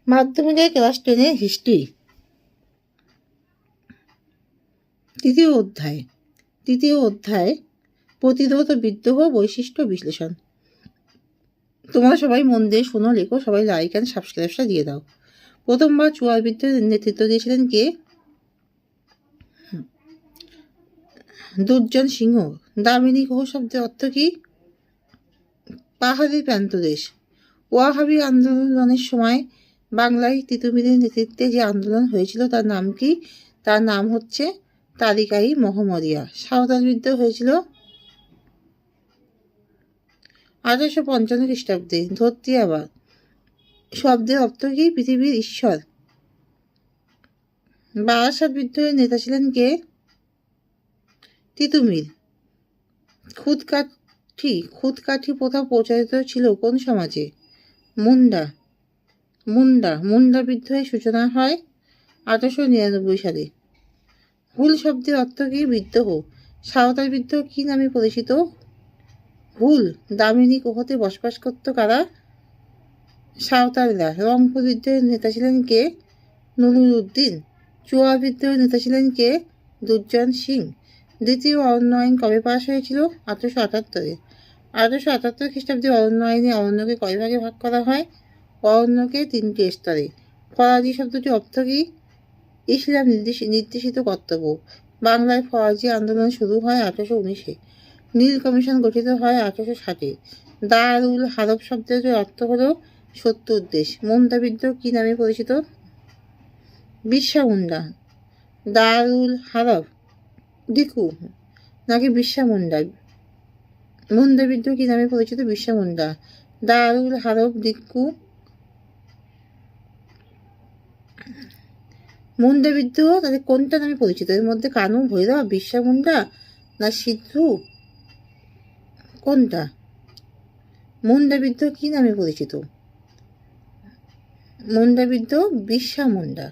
মাধ্যমিকের class 10 history তৃতীয় অধ্যায় প্রতিরোধ ও বিদ্রোহ বৈশিষ্ট্য বিশ্লেষণ। তোমরা সবাই মন দিয়ে শোনো, লেখো, সবাই লাইক অ্যান্ড সাবস্ক্রাইবটা দিয়ে দাও। প্রথমবার চুয়ার বিদ্রোহের নেতৃত্ব দিয়েছিলেন কে? দুর্জন সিংহ। দামিনী গুহ শব্দের অর্থ কি? পাহাড়ি প্রান্তদেশ। ওয়াহাবি আন্দোলনের সময় বাংলায় তিতুমিরের নেতৃত্বে যে আন্দোলন হয়েছিল তার নাম কি? তার নাম হচ্ছে তারিকাই মহম্মদিয়া। সাঁওতাল বিদ্রোহ হয়েছিল 1855 খ্রিস্টাব্দে। ধরতি আবার শব্দের অর্থ কি? পৃথিবীর ঈশ্বর। বারাসাত বিদ্রোহের নেতা ছিলেন কে? তিতুমির। খুদকাঠি প্রথা প্রচারিত ছিল কোন সমাজে? মুন্ডা বিদ্রোহের সূচনা হয় 1899 সালে। হুল শব্দের অর্থ কি? বিদ্রোহ। সাঁওতাল বিদ্রোহ কি নামে পরিচিত? হুল। দামিনী গুহতে বসবাস করত কারা? সাঁওতালরা। রংপুর বিদ্রোহের নেতা ছিলেন কে? নুরুল উদ্দিন। চুয়া বিদ্রোহের নেতা ছিলেন কে? দুর্জন সিং। দ্বিতীয় অরণ্য আইন কবে পাশ হয়েছিল? 1878-এ। 1878 খ্রিস্টাব্দে অরণ্য আইনে অরণ্যকে কয় ভাগে ভাগ করা হয়? অরণ্যকে 3টি স্তরে। ফরাজি শব্দটি অর্থ কি? ইসলাম নির্দেশিত কর্তব্য। বাংলায় ফরাজি আন্দোলন শুরু হয় 1819-এ। নীল কমিশন গঠিত হয় 1860-এ। দারুল হারব শব্দের অর্থ হল শত্রুর দেশ। মুন্ডা বিদ্রোহ কি নামে পরিচিত? বিরসা মুন্ডা। দারুল হারব দিকু নাকি বিরসা মুন্ডা? মুন্ডা বিদ্রোহ কি নামে পরিচিত? বিরসা মুন্ডা। দারুল হারব দিকু। মুন্ডা বিদ্রোহ তাদের কোনটা নামে পরিচিত? এর মধ্যে কানু ভৈরব, বিরসা মুন্ডা না সিদ্ধু? কোনটা? মুন্ডা বিদ্রোহ কি নামে পরিচিত? মুন্ডা বিদ্রোহ বিরসা মুন্ডা।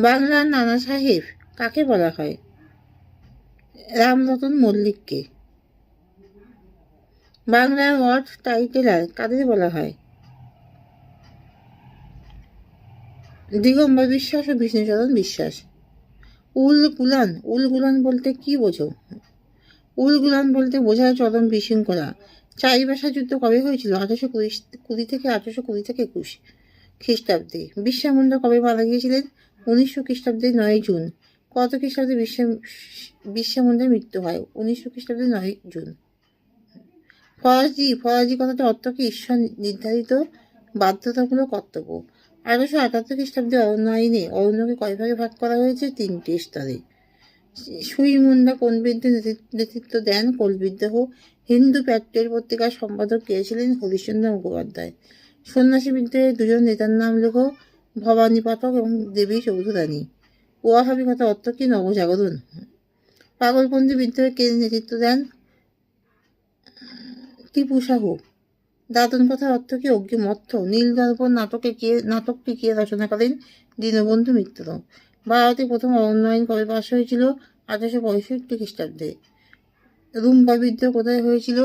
বাংলার নানা সাহেব কাকে বলা হয়? রামরতন মল্লিককে। বাংলার লর্ড টাইটেলার কাদের বলা হয়? দিগম্বর বিশ্বাস ও বিষ্ণুচরণ বিশ্বাস। উলগুলান বলতে কি বোঝো? উলগুলান বলতে বোঝায় চরম বিশৃঙ্খলা। চারিবাসা যুদ্ধ কবে হয়েছিল? 1820 থেকে 21 খ্রিস্টাব্দে। বিরসা মুন্ডা কবে মারা গিয়েছিলেন? 1900 খ্রিস্টাব্দে 9 জুন। কত খ্রিস্টাব্দে বিরসা মুন্ডার মৃত্যু হয়? 1900 খ্রিস্টাব্দে 9 জুন। ফরাজি কথাটা অর্থ কি? ঈশ্বর নির্ধারিত বাধ্যতামূলক কর্তব্য। 1878 খ্রিস্টাব্দে অরণ্য আইনে অরণ্যকে কয় ভাগে ভাগ করা হয়েছে? 3টি স্তরে। সুই মুন্ডা কোন বিদ্রোহে নেতৃত্ব দেন? কোল বিদ্রোহ। হিন্দু প্যাট্রিয়ট পত্রিকার সম্পাদক কে ছিলেন? হরিশ্চন্দ্র মুখোপাধ্যায়। সন্ন্যাসী বিদ্রোহের দুজন নেতার নাম লেখো। ভবানী পাঠক এবং দেবী চৌধুরানী। ওয়াহাবি কথা অর্থ কি? নবজাগরণ। পাগলপন্থী বিদ্রোহে কে নেতৃত্ব দেন? টিপু সাহু। দাতন কথার অর্থ কি? অগ্নিমর্থ। নীলদর্পণ নাটকটি কে রচনা করেন? দীনবন্ধু মিত্র। ভারতে প্রথম অরণ্য আইন কবে পাশ হয়েছিল? 1865 খ্রিস্টাব্দে। রুম্পা বিদ্রোহ কোথায় হয়েছিল?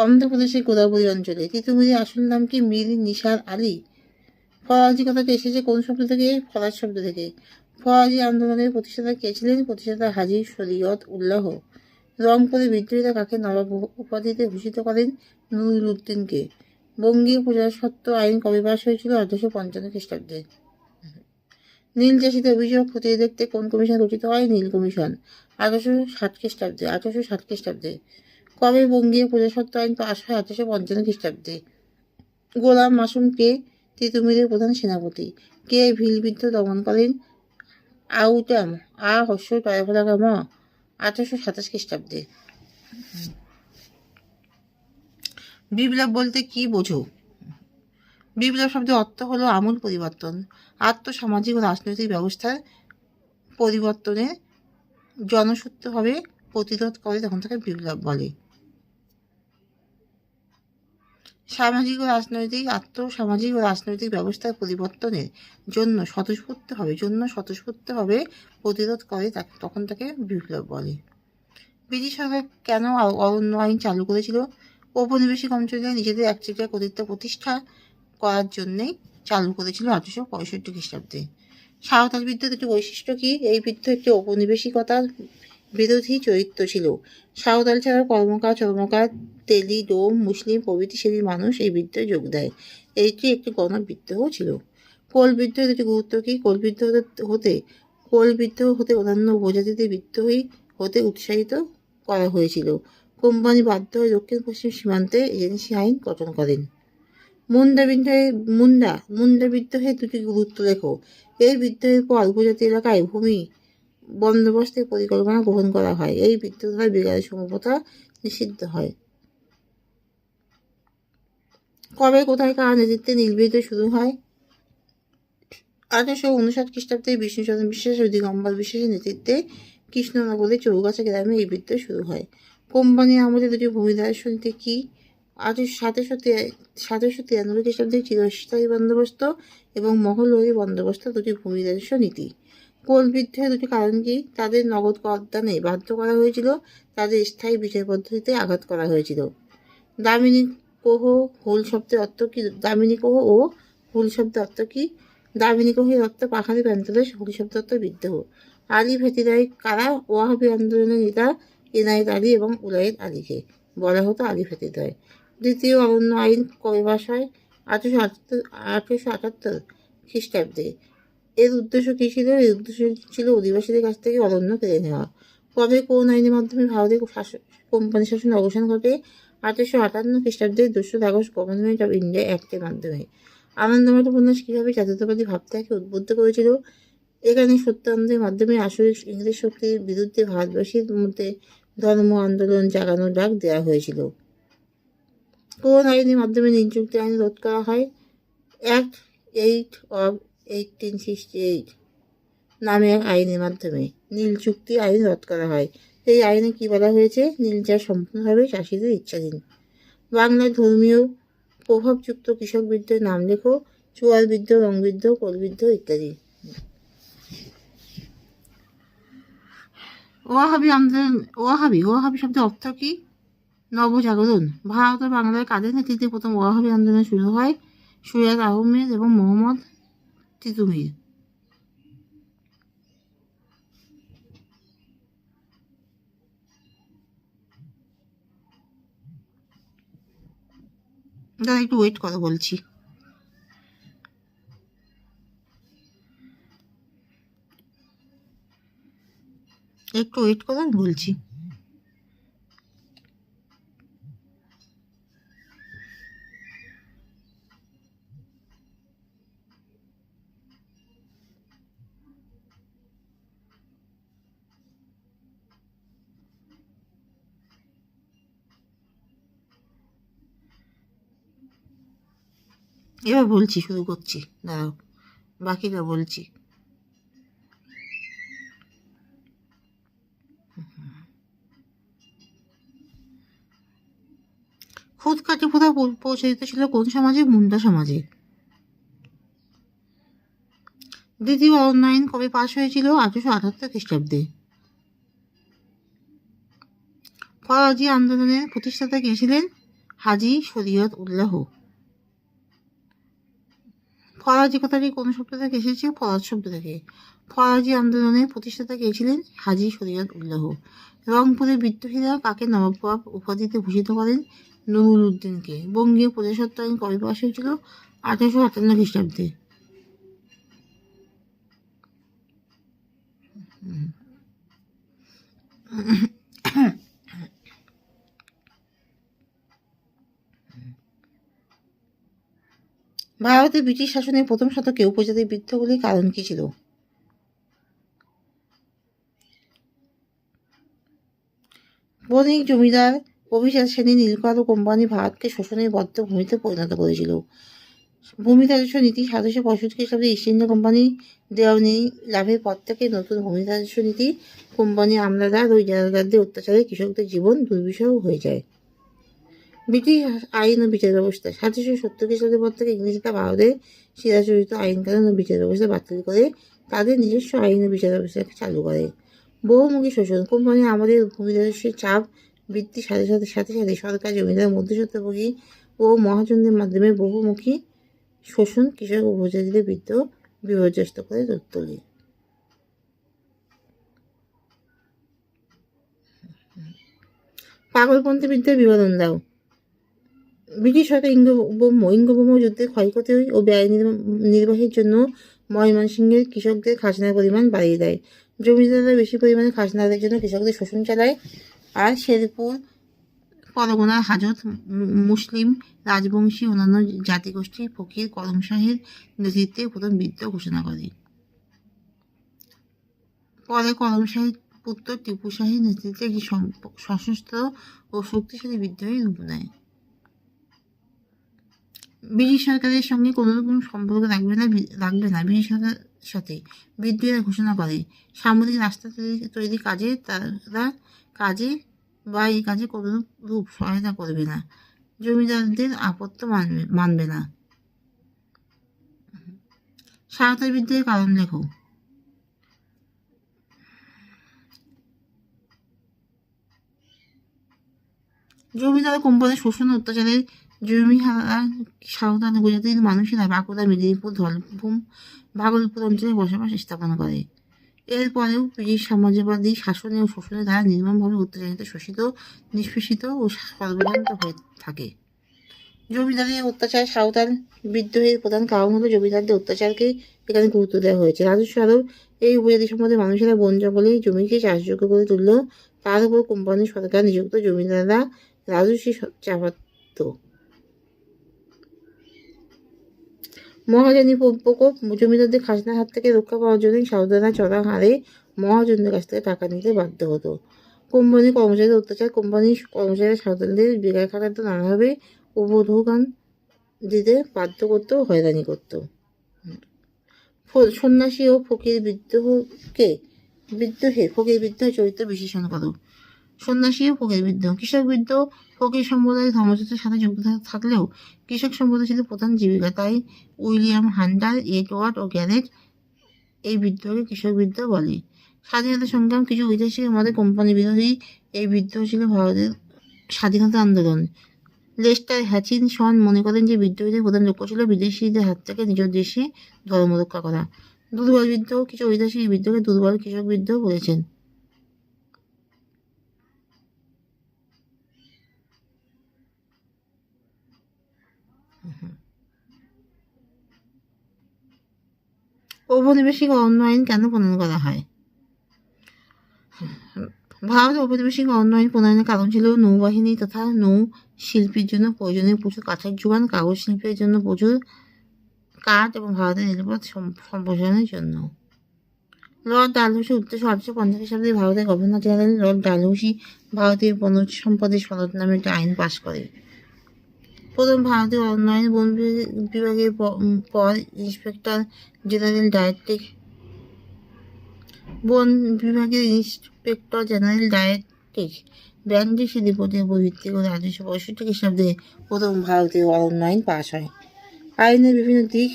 অন্ধ্রপ্রদেশের গোদাবরী অঞ্চলে। তিতুমিরের আসল নাম কি? মীর নিসার আলী। ফরাজি কথাটা এসেছে কোন শব্দ থেকে? ফরাজ শব্দ থেকে। ফরাজি আন্দোলনের প্রতিষ্ঠাতা কে ছিলেন? প্রতিষ্ঠাতা হাজী শরীয়ত উল্লাহ। রংপুরে বিদ্রোহীরা কাকে নবাব উপাধিতে ভূষিত করেন? নুরুল উদ্দিনকে। বঙ্গীয় প্রজাস্বত্ব আইন কবে পাশ হয়েছিল? 1855 খ্রিস্টাব্দে। নীল চাষিদের অভিযোগ খতিয়ে দেখতে কোন কমিশন গঠিত হয়? নীল কমিশন। 1860 খ্রিস্টাব্দে। কবে বঙ্গীয় প্রজাস্বত্ব আইন পাশ হয়? 1855 খ্রিস্টাব্দে। গোলাম মাসুম কে? তিতুমিরের প্রধান সেনাপতি। কে ভিল বিদ্রোহ দমন করেন? আউটাম ম 1827 খ্রিস্টাব্দে। বিপ্লব বলতে কি বোঝো? বিপ্লব শব্দের অর্থ হলো আমূল পরিবর্তন। আর্থসামাজিক ও রাজনৈতিক ব্যবস্থার পরিবর্তনে জনসূত্রভাবে প্রতিরোধ করে তখন তাকে বিপ্লব বলে। সামাজিক ও রাজনৈতিক ব্যবস্থার পরিবর্তনের জন্য স্বতঃস্ফূর্তভাবে প্রতিরোধ করে তখন তাকে বিপ্লব বলে। ব্রিটিশ সরকার কেন অরণ্য আইন চালু করেছিল? ঔপনিবেশিক অঞ্চলে নিজেদের একচেটিয়া কর্তৃত্ব প্রতিষ্ঠা করার জন্যেই চালু করেছিল 1865 খ্রিস্টাব্দে। সাঁওতাল বিদ্রোহের দুটি বৈশিষ্ট্য কি? এই বিদ্রোহ একটি ঔপনিবেশিকতার বিরোধী চরিত্র ছিল। সাঁওতাল ছাড়াও কর্মকার, চর্মকার, তেলি, ডোম, মুসলিম প্রভৃতি শ্রেণীর মানুষ এই বিদ্রোহে যোগ দেয়। এটি একটি গণবিদ্রোহ ছিল। কোল বিদ্রোহের দুটি গুরুত্ব কি? কোল বিদ্রোহ হতে অন্যান্য উপজাতিদের বিদ্রোহী হতে উৎসাহিত করা হয়েছিল। কোম্পানি বাধ্য হয়ে দক্ষিণ পশ্চিম সীমান্তে এজেন্সি আইন গঠন করেন। মুন্ডা বিদ্রোহের দুটি গুরুত্ব লেখো। এই বিদ্রোহের পর উপজাতি এলাকায় ভূমি বন্দোবস্তের পরিকল্পনা গ্রহণ করা হয়। এই বিদ্রোহ দ্বারা বিরাটের সমপ্রথা নিষিদ্ধ হয়। কবে, কোথায়, কার নেতৃত্বে নীল বিদ্রোহ শুরু হয়? 1859 খ্রিস্টাব্দে বিষ্ণুচন্দ্র বিশ্বাস ও দিগম্বর বিশ্বাসের নেতৃত্বে কৃষ্ণনগরের চৌগাছা গ্রামে এই বিদ্রোহ শুরু হয়। কোম্পানি আমলে দুটি ভূমিদায়স্য নীতি কি? 1793 খ্রিস্টাব্দে চিরস্থায়ী বন্দোবস্ত এবং মহলহরি বন্দোবস্ত দুটি ভূমিদায়স্য নীতি। কোল বিদ্রোহের দুটি কারণ কি? তাদের নগদ করদানে বাধ্য করা হয়েছিল, তাদের স্থায়ী বিচার পদ্ধতিতে আঘাত করা হয়েছিল। দামিনী কোহ হুল শব্দের অর্থ কি? দামিনী কোহের অর্থ পাহাড়ি প্রান্তদেশ, হুল শব্দের অর্থ বিদ্রোহ। আলী ভেতিরাই কারা? ওয়াহাবি আন্দোলনের নেতা এনায়েত আলী এবং উলায়েত আলীকে বলা হতো আলী ভেতিরাই। দ্বিতীয় অরণ্য আইন কবে পাস হয়? 1878 খ্রিস্টাব্দে। এর উদ্দেশ্য কী ছিল? এর উদ্দেশ্য ছিল অধিবাসীদের কাছ থেকে অরণ্য কেড়ে নেওয়া। কবে, কোন আইনের মাধ্যমে ভারতের কোম্পানি শাসনের অবসান ঘটে? 1858 খ্রিস্টাব্দের 2 আগস্ট গভর্নমেন্ট অফ ইন্ডিয়া অ্যাক্টের মাধ্যমে। আনন্দমঠ উপন্যাস কীভাবে জাতীয়তাবাদী ভাবনাকে উদ্বুদ্ধ করেছিল? এখানে সত্যানন্দের মাধ্যমে আসলে ইংরেজ শক্তির বিরুদ্ধে ভারতবাসীর মধ্যে ধর্ম আন্দোলন জাগানোর ডাক দেওয়া হয়েছিল। কোন আইনের মাধ্যমে নীল চুক্তি আইন রদ করা হয়? অ্যাক্ট 8 অব 1868 নামে এক আইনের মাধ্যমে নীল চুক্তি আইন রদ করা হয়। এই আইনে কি বলা হয়েছে? নীল চাষ সম্পূর্ণভাবে চাষিদের ইচ্ছাধীন। বাংলায় ধর্মীয় প্রভাবযুক্ত কৃষক বিদ্রোহের নাম লেখো। চুয়ার বিদ্রোহ, রং বিদ্রোহ, কোল বিদ্রোহ ইত্যাদি। ওয়াহাবি শব্দের অর্থ কি? নবজাগরণ। ভারত ও বাংলার কাদের নেতৃত্বে প্রথম ওয়াহাবি আন্দোলন শুরু হয়? সৈয়দ আহমেদ এবং মোহাম্মদ তিতুমির। দাদা একটু ওয়েট করো, বলছি। একটু ওয়েট করো, আমি বলছি। এবার বলছি, শুরু করছি, দাঁড়াও, বাকিটা বলছি। খুদ কাঠি ফোঁটা প্রচলিত ছিল কোন সমাজে? মুন্ডা সমাজে। দ্বিতীয় অরণ্য আইন কবে পাশ হয়েছিল? 1878 খ্রিস্টাব্দে। ফরাজি আন্দোলনের প্রতিষ্ঠাতা কে ছিলেন? হাজি শরীয়ত উল্লাহ। ফরাজি কথাটি কোন শব্দ থেকে এসেছে? ফরাজ শব্দ থেকে। ফরাজি আন্দোলনের প্রতিষ্ঠাতা কে ছিলেন? হাজি শরীয়ত উল্লাহ। রংপুরের বিদ্রোহীরা কাকে নবাব উপাধিতে ভূষিত করেন? নুরুল উদ্দিনকে। বঙ্গীয় প্রজাস্বত্ব আইন কবে পাশ হয়েছিল? 1858 খ্রিস্টাব্দে। ভারতে ব্রিটিশ শাসনের প্রথম শতকে উপজাতির বিদ্রোহগুলির কারণ কি ছিল? বণিক, জমিদার, অভিজাত শ্রেণী, নীলকর ও কোম্পানি ভারতকে শোষণের বদ্ধ ভূমিতে পরিণত করেছিল। ভূমিদায়স্য নীতি 1765 খ্রিস্টাব্দে ইস্ট ইন্ডিয়া কোম্পানি দেওয়ানি লাভের পর থেকে নতুন ভূমিদায়স্য নীতি কোম্পানি আমলাদার ও ইজারাদারদের অত্যাচারে কৃষকদের জীবন দুর্বিষহ হয়ে যায়। ব্রিটিশ আইন ও বিচার ব্যবস্থা 1770 খ্রিস্টাব্দের পর থেকে ইংরেজরা ভারতের চিরাচরিত আইন কানুন ও বিচার ব্যবস্থা বাতিল করে তাদের নিজস্ব আইন ও বিচার ব্যবস্থাকে চালু করে। বহুমুখী শোষণ কোম্পানি আমাদের ভূমিদাস্যের চাপ বৃদ্ধির সাথে সাথে সাথে সাথে সরকার জমিদার মধ্যস্বত্বভোগী ও মহাজনদের মাধ্যমে বহুমুখী শোষণ কৃষক উপজাতিদের বিপর্যস্ত করে তোলে। পাগলপন্থী বিদ্যার বিবরণ দাও। ব্রিটিশ সরকার ইঙ্গবম যুদ্ধের ক্ষয়ক্ষতি ও ব্যয় নির্বাহের জন্য ময়মনসিংহের কৃষকদের খাজনার পরিমাণ বাড়িয়ে দেয়। জমিদাররা বেশি পরিমাণে খাজনা আদায়ের জন্য কৃষকদের শোষণ চালায়। আর শেরপুর পরগনার হাজত মুসলিম রাজবংশী অন্যান্য জাতিগোষ্ঠী ফকির করম শাহের নেতৃত্বে প্রথম বিদ্রোহ ঘোষণা করে। পরে করম শাহের পুত্র টিপু শাহের নেতৃত্বে একটি সশস্ত্র ও শক্তিশালী বিদ্রোহের রূপ নেয়। ব্রিটিশ সরকারের সঙ্গে কোনো রকম সম্পর্ক রাখবে না ব্রিটিশ সরকারের সাথে বিদ্রোহের ঘোষণা করে। সামরিক রাস্তা তৈরি কাজে বা এই কাজে কোনো রূপ সহায়তা করবে না। জমিদারদের আপত্তি মানবে না। সাঁওতাল বিদ্রোহের কারণ লেখো। জমিদার কোম্পানির শোষণ অত্যাচারের জমি হারা সাঁওতাল উপজাতির মানুষেরা বাঁকুড়া, মেদিনীপুর, ধলভূম, ভাগলপুর অঞ্চলে বসবাস স্থাপন করে। এরপরেও ব্রিটিশ সাম্রাজ্যবাদী শাসনে ও শোষণে তারা নির্মমভাবে অত্যাচারিত, শোষিত, নিষ্পেষিত ও সর্বভ্রান্ত হয়ে থাকে। জমিদারের অত্যাচার। সাঁওতাল বিদ্রোহের প্রধান কারণ হলো জমিদারদের অত্যাচারকে এখানে গুরুত্ব দেওয়া হয়েছে। রাজস্ব আরও এই উপজাতি সম্বন্ধে মানুষেরা বন জঙ্গলে জমিকে চাষযোগ্য করে তুললেও তার উপর কোম্পানির সরকার নিযুক্ত জমিদাররা রাজস্বী চাপাত। মহাজনী প্রকোপ। জমিদারদের খাজনার হাত থেকে রক্ষা পাওয়ার জন্য সাঁওতালরা চড়া হারে মহাজনদের কাছ থেকে টাকা নিতে বাধ্য হতো। কোম্পানির কর্মচারীদের অত্যাচার। কোম্পানির কর্মচারীরা সাঁওতালদের বেকার খাটাতে নানাভাবে উপঢৌকন দিতে বাধ্য করত, হয়রানি করত। সন্ন্যাসী ও ফকির বিদ্রোহের চরিত্র বিশ্লেষণ করো। সন্ন্যাসী ও ফকির বিদ্রোহ। কৃষক বিদ্রোহ ফকির সম্প্রদায়ের ধর্মচর্চার সাথে যুক্ত থাকলেও কৃষক সম্প্রদায় ছিল প্রধান জীবিকা। তাই উইলিয়াম হান্টার, এডওয়ার্ড ও গ্যারেট এই বিদ্রোহকে কৃষক বিদ্রোহ বলে। স্বাধীনতা সংগ্রাম। কিছু ঐতিহাসিকের মতে কোম্পানি বিরোধী এই বিদ্রোহ ছিল ভারতের স্বাধীনতা আন্দোলন। লেস্টার হ্যাচিনসন মনে করেন যে বিদ্রোহীদের প্রধান লক্ষ্য ছিল বিদেশিদের হাত থেকে নিজের দেশে ধর্ম রক্ষা করা। দুর্বল বিদ্রোহ। কিছু ঐতিহাসিক এই বিদ্রোহকে দুর্বল কৃষক বিদ্রোহ বলেছেন। ঔপনিবেশিক অরণ্য আইন কেন প্রণয়ন করা হয়? ভারতে ঔপনিবেশিক অরণ্য আইন প্রণয়নের কারণ ছিল নৌবাহিনী তথা নৌ শিল্পের জন্য প্রয়োজনীয় প্রচুর কাঠের যোগান, কাগজ শিল্পের জন্য প্রচুর কাঠ এবং ভারতের রেলপথ সম্প্রসারণের জন্য। লর্ড ডালহৌসি 1850 খ্রিস্টাব্দে ভারতের গভর্নর জেনারেল লর্ড ডালহৌসি ভারতীয় বনজ সম্পদের সনদ নামে একটি আইন পাশ করে। প্রথম ভারতীয় অরণ্য আইন। বন বিভাগের পর ইন্সপেক্টর জেনারেল ডায়েটেটিক ব্যান্ডিসের রিপোর্টের উপর ভিত্তি করে 1865 খ্রিস্টাব্দে প্রথম ভারতীয় অরণ্য আইন পাশ হয়। আইনের বিভিন্ন দিক।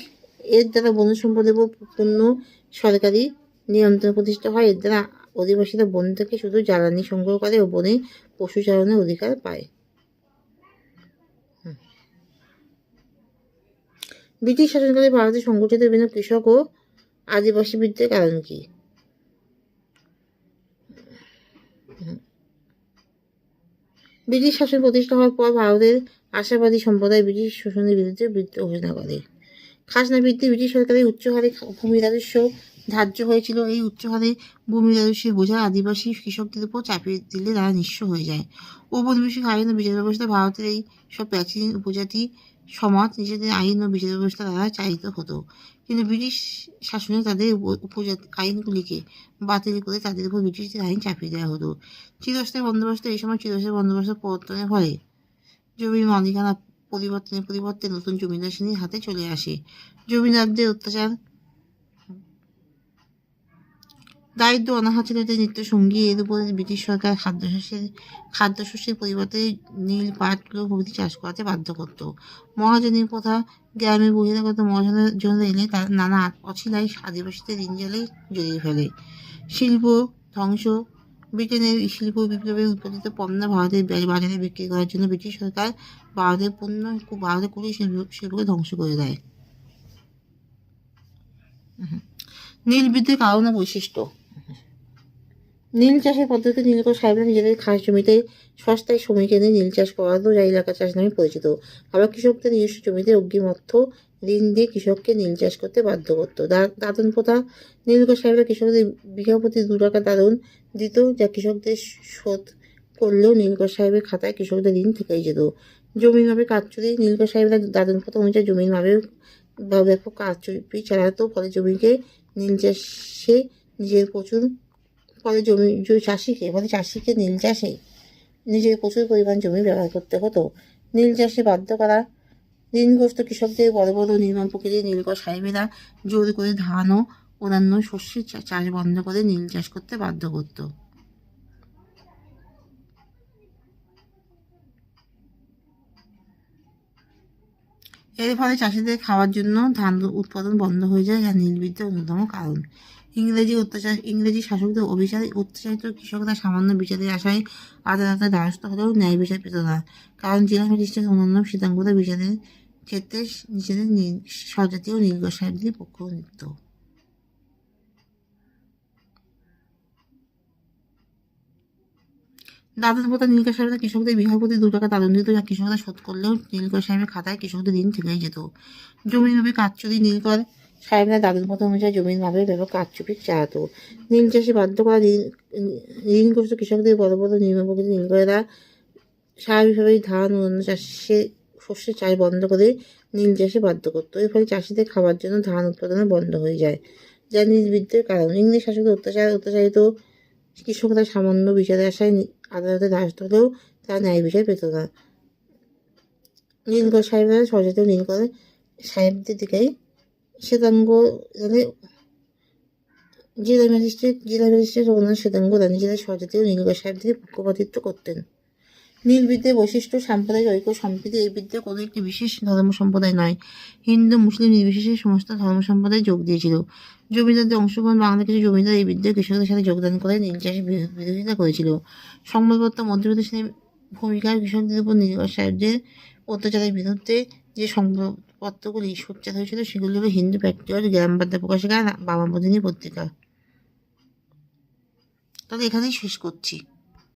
এর দ্বারা বন সম্পদের উপর পূর্ণ সরকারি নিয়ন্ত্রণ প্রতিষ্ঠা হয়। এর দ্বারা অধিবাসীরা বন থেকে শুধু জ্বালানি সংগ্রহ করে ও বনে পশুচারণের অধিকার পায়। ব্রিটিশ শাসনকালে ভারতে সংগঠিত বিভিন্ন কৃষক ও আদিবাসী বিদ্রোহের কারণ কি? ব্রিটিশ শাসন প্রতিষ্ঠা হওয়ার পর ভারতের আশাবাদী সম্প্রদায় ব্রিটিশ শোষণের বিরুদ্ধে বিদ্রোহ ঘোষণা করে। খাজনা বৃদ্ধি। ব্রিটিশ সরকারের উচ্চ হারে ভূমি রাজস্ব ধার্য হয়েছিল। এই উচ্চ হারে ভূমি রাজস্বের বোঝা আদিবাসী কৃষকদের উপর চাপিয়ে দিলে তারা নিঃস্ব হয়ে যায়। ঔপনিবেশিক আইন ও বিচার ব্যবস্থা। ভারতের এই সব প্রাচীন উপজাতি সমাজ নিজেদের আইন ও বিচার ব্যবস্থা দ্বারা চালিত হতো, কিন্তু ব্রিটিশ শাসনে তাদের উপজাতি আইনগুলিকে বাতিল করে তাদের উপর ব্রিটিশদের আইন চাপিয়ে দেওয়া হতো। চিরস্থায়ী বন্দোবস্ত। এই সময় চিরস্থায়ী বন্দোবস্ত প্রবর্তনের ফলে জমির মালিকানা পরিবর্তে নতুন জমিদার শ্রেণীর হাতে চলে আসে। জমিদারদের অত্যাচার। দারিদ্র, অনাহার ছিল এদের নিত্য সঙ্গী। এর উপরে ব্রিটিশ সরকার খাদ্যশস্যের পরিবর্তে নীল, পাট, তুলো প্রভৃতি চাষ করাতে বাধ্য করত। মহাজনী প্রথা। গ্রামে বহিরাগত মহাজনেরা এলে তারা নানা অছিলায় আদিবাসীদের ঋণ জালে জড়িয়ে ফেলে। শিল্প ধ্বংস। ব্রিটেনের শিল্প বিপ্লবে উৎপাদিত পণ্য ভারতের বাজারে বিক্রি করার জন্য ব্রিটিশ সরকার ভারতের কুটির শিল্পকে ধ্বংস করে দেয়। নীল বিদ্যুৎ কারণ ও বৈশিষ্ট্য। নীল চাষের পদ্ধতি নীলকর সাহেবরা নিজেদের খাস জমিতে সস্তায় শ্রমিক এনে নীল চাষ করাতো যা এলাকা চাষ নামে পরিচিত। আবার কৃষকদের নিজস্ব জমিতে অগ্রিম অর্থ ঋণ দিয়ে কৃষককে নীল চাষ করতে বাধ্য করত। দাদন প্রথা। নীলকর সাহেবরা কৃষকদের বিঘা প্রতি 2 টাকা দাদন দিত, যা কৃষকদের শোধ করলেও নীলকর সাহেবের খাতায় কৃষকদের ঋণ থেকেই যেত। জমির মাপে কারচুপি। নীলকর সাহেবরা দাদন প্রথা অনুযায়ী জমির মাপে ব্যাপক কারচুপি চালাতো, ফলে জমিকে নীল চাষে নিজের প্রচুর চাষিকে নীল চাষে নিজের প্রচুর পরিমাণ জমি ব্যবহার করতে হতো। নীল চাষে বাধ্য করা। ঋণগ্রস্ত কৃষকদের বড় বড় নির্মাণ প্রক্রিয়ায় নীলকর সাহেবেরা জোর করে ধান ও অন্যান্য শস্যের চাষ বন্ধ করে নীল চাষ করতে বাধ্য করত। এর ফলে চাষিদের খাওয়ার জন্য ধান উৎপাদন বন্ধ হয়ে যায়, যা নীল বিদ্যুতের অন্যতম কারণ। ইংরেজি শাসকদের অত্যাচারিত কৃষকরা সামান্য বিচারের আশায় আদালতের দ্বারস্থ হলেও ন্যায় বিচার পেত না, কারণ জেলা ম্যাজিস্ট্রেট অন্যান্য সিদ্ধাঙ্গতা বিচারের ক্ষেত্রে নিজেদের স্বজাতীয় নীলকর সাহেবদের পক্ষ নিত। দাদন প্রথা। নীলকর সাহেবরা কৃষকদের বিঘা প্রতি 2 টাকা দাদন দিত, যা কৃষকরা শোধ করলেও নীলকর সাহেবের খাতায় কৃষকদের ঋণ থেকেই যেত। জমির মাপে কারচুপি। নীলকর সাহেবরা দাদন প্রথা অনুযায়ী জমির মাপে ব্যাপক কারচুপি চালাতো। নীল চাষে বাধ্য করা। ঋণগ্রস্ত কৃষকদের বড় বড় নির্মাণ প্রকৃতি নীলকরেরা স্বাভাবিকভাবেই ধান ও অন্য শস্যের চাষ বন্ধ করে নীল চাষে বাধ্য করতো। এর ফলে চাষিদের খাওয়ার জন্য ধান উৎপাদন বন্ধ হয়ে যায়, যা নীল বিদ্যুতের কারণ। ইংরেজ শাসকদের অত্যাচারিত কৃষকরা সামান্য বিচারের আশায় আদালতে দ্বারস্থ হলেও তারা ন্যায় বিচার পেত না। নীলকর সাহেবরা স্বজাতীয় নীলকর সাহেবদের দিকেই শ্বেতাঙ্গ জেলা ম্যাজিস্ট্রেট ও অন্যান্য শ্বেতাঙ্গ নিজেদের স্বজাতীয় নীলকর সাহেবদের পক্ষপাতিত্ব করতেন। নীল বিদ্যার বৈশিষ্ট্য। সাম্প্রদায়িক ঐক্য সম্প্রীতি। এই বিদ্যা কোনো একটি বিশেষ ধর্ম সম্প্রদায় নয়, হিন্দু মুসলিম নির্বিশেষে সমস্ত ধর্ম সম্প্রদায় যোগ দিয়েছিল। জমিদারদের অংশগ্রহণ। বাংলাদেশের কিছু জমিদার এই বিদ্যায় কৃষকদের সাথে যোগদান করে নীল চাষের বিরোধিতা করেছিল। সংবাদপত্র। মধ্যপ্রদেশের ভূমিকার কৃষকদের উপর নীলকর সাহেবদের অত্যাচারের বিরুদ্ধে যে সংবাদপত্রগুলি সোচ্চার হয়েছিল সেগুলি হল হিন্দু প্যাট্রিয়ট, গ্রাম বার্তা প্রকাশিকা, বামাবোধিনী পত্রিকা। তাহলে এখানেই শেষ করছি।